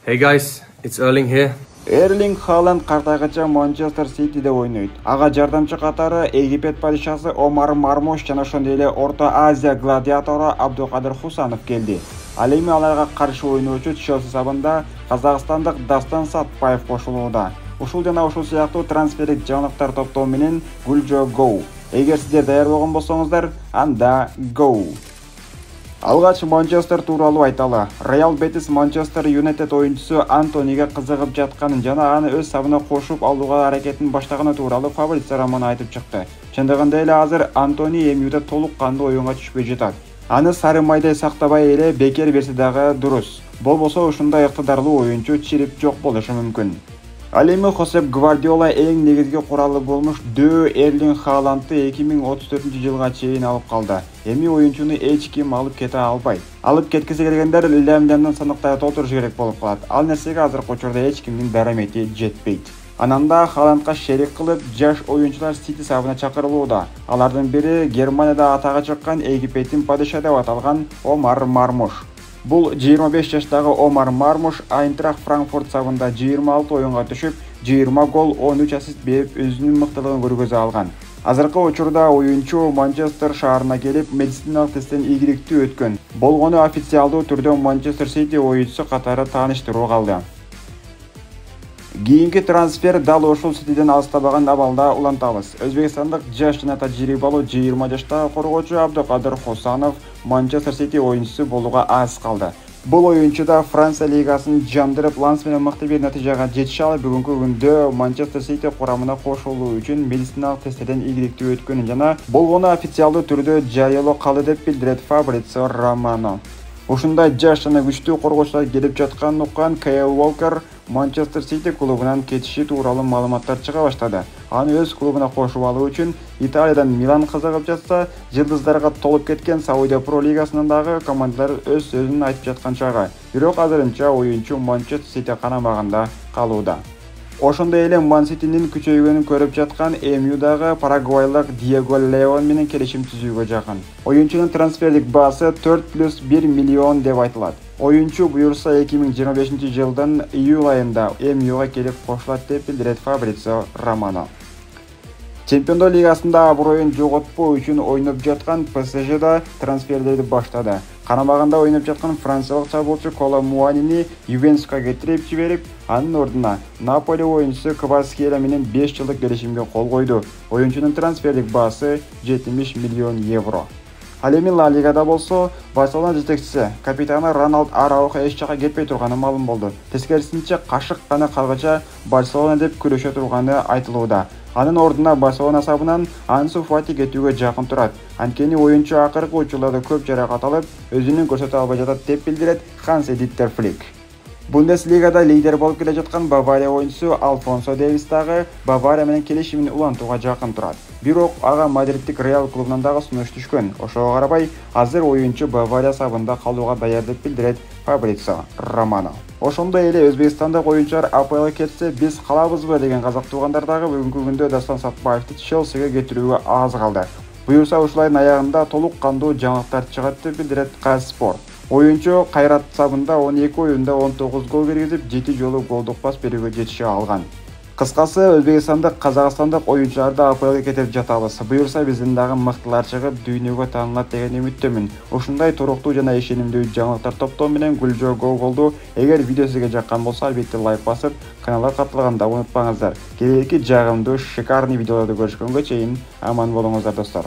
Hey guys, it's Erling here. Эрлинг Халанд картайгыча Манчестер Ситиде ойнойт. Ага жардамчы катары Египет падишасы Омар Мармуш жана ошондой эле Орто Азия гладиатору Абдукадыр Хусанов келди. Ал эми аларга каршы ойноочу Челси сабында казакстандык Дастан Сатпаев кошулууда. Ушул жана ушул сыяктуу трансфердик жаңылыктар топтоо менен Гүлжө Go. Эгер сиздер даяр болгон болсоңуздар, анда Go. Алгач Манчестер тууралуу айталы. Реал Бетис Манчестер Юнайтед оюнчусу Антониге кызыгып жатканын жана аны өз сабына кошуп алууга аракетин баштаганы тууралуу Фабрицио Романо айтып чыкты. Чындыгында эле азыр Антони эмюда толук кандуу оюнга түшпөй жатат. Аны сары майдай сактабай эле бекер берсе дагы дурус. Болбосо ушундай ыктыдарлуу оюнчу чирип жок болушу мүмкүн. Ал эми Хосеп Гвардиола эң негизги куралы болмуш Дөө Эрлинг Халандты 2034-жылга чейин алып калды. Эми оюнчуну эч ким алып кете албайт. Алып кеткиси келгендер лям-лямдан сандыктарда отуруш керек болуп калат. Ал нерсеге азыркы учурда эч кимдин дарамети жетпейт. Анан да Халандга шерик кылып жаш оюнчулар Сити сабына чакырылууда. Алардын бири Германияда атага чыккан Египеттин падыша деп аталган Омар Мармуш. Бул 25 жаштагы Омар Мармуш Айнтрахт Франкфурт сабында 26 оюнга түшүп, 20 гол, 13 ассист берип өзүнүн мыктылыгын көргөзө алган. Азыркы учурда оюнчу Манчестер шаарына келип, медициналык тесттен ийгиликтүү өткөн. Болгону официалдуу түрдө Манчестер Сити оюнчусу катары тааныштыруу калды. Кийинки трансфер дал ушул Ситиден алыстабаган абалда улантабыз. Өзбекстандык жаш жана тажрыйбалуу 20 жаштагы коргоочу Абдукадыр Хусанов Манчестер Сити оюнчусу болууга аз калды. Бул оюнчу да Франция лигасынын жандырып Ланс менен мыкты бир натыйжага жетише алып, бүгүнкү күндө Манчестер Сити курамына кошулуу үчүн медициналык тесттерден ийгиликтүү өткөнүн жана болгону официалдуу түрдө жарыялоо калды деп билдирет Фабрицио Романо. Ушундай жаш жана күчтүү коргоочулар келип жатканын уккан Кайл Уолкер Манчестер Сити клубунан кетиши тууралуу маалыматтар чыга баштады. Аны өз клубуна кошуп алуу үчүн Италиядан Милан кызыгып жатса, жылдыздарга толуп кеткен Саудия Про лигасынын дагы командалар өз сөзүн айтып жаткан чагы. Бирок азырынча оюнчу Манчестер Сити канамагында калууда. Ошондой эле Ман Ситинин күчөйгөнүн көрүп жаткан ЭМЮдагы парагвайлык Диего Леон менен келишим түзүүгө жакын. Оюнчунун трансфердик баасы 4+1 миллион деп айтылат. Оюнчу буюрса 2025-жылдын июль айында ЭМЮга келип кошулат деп билдирет Фабрицио Романо. Чемпиондор лигасында аброюн жоготпоо үчүн ойноп жаткан ПСЖ да трансферлерди баштады. Канамагында ойноп жаткан франциялык чабуулчу Кола Муанини Ювентуска кетирип жиберип, анын ордуна Наполи оюнчусу Кварацхелиа менен 5 жылдык келишимге кол койду. Оюнчунун трансфердик баасы 70 миллион евро. Ал эми Ла Лигада болсо, Барселона жетекчиси капитаны Роналд Араухо эч жакка кетпей турганы маалым болду. Тескерисинче кашык гана калгача Барселона деп күрөшө турганы айтылууда. Анын ордуна Барселона сабынан Ансу Фати кетүүгө жакын турат. Анткени оюнчу акыркы учурларда көп жаракат алып, өзүнүн көрсөтө албай жатат деп билдирет Ханси-Дитер Флик. Бундеслигада лидер болуп келе жаткан Бавария оюнчусу Алфонсо Дейвис дагы Бавария менен келишимин улантууга жакын турат. Бирок ага Мадридтик Реал клубунан дагы сунуш түшкөн. Ошого карабай, азыр оюнчу Бавария сабында калууга даяр деп билдирет Фабрицио Романо. Ошондой эле Өзбекстандык оюнчулар АПЛга кетсе, биз калабызбы деген казак туугандар дагы бүгүнкү күндө Дастан Сатпаевди Челсиге кетирүүгө аз калды. Буюрса ушул айдын аягында толук кандуу жаңылыктар чыгат деп билдирет Казспорт. Оюнчу Кайрат сабында 12 оюнда 19 гол бергизип, 7 жолу голдук пас берүүгө жетише алган. Кыскасы, Өзбекстандык, Казакстандык оюнчуларды АПЛга кетирип жатабыз. Буюрса биздин дагы мыктылар чыгып, дүйнөгө таанылат деген үмүттөмүн. Ушундай туруктуу жана ишенимдүү жаңылыктар топтоо менен Гүлжө Go болду. Эгер видео сизге жаккан болсо, албетте лайк басып, каналга катталганды унутпаңыздар. Келесі жагымдуу шикарный видеолорду көрүшкөнгө чейин аман болуңуздар достор.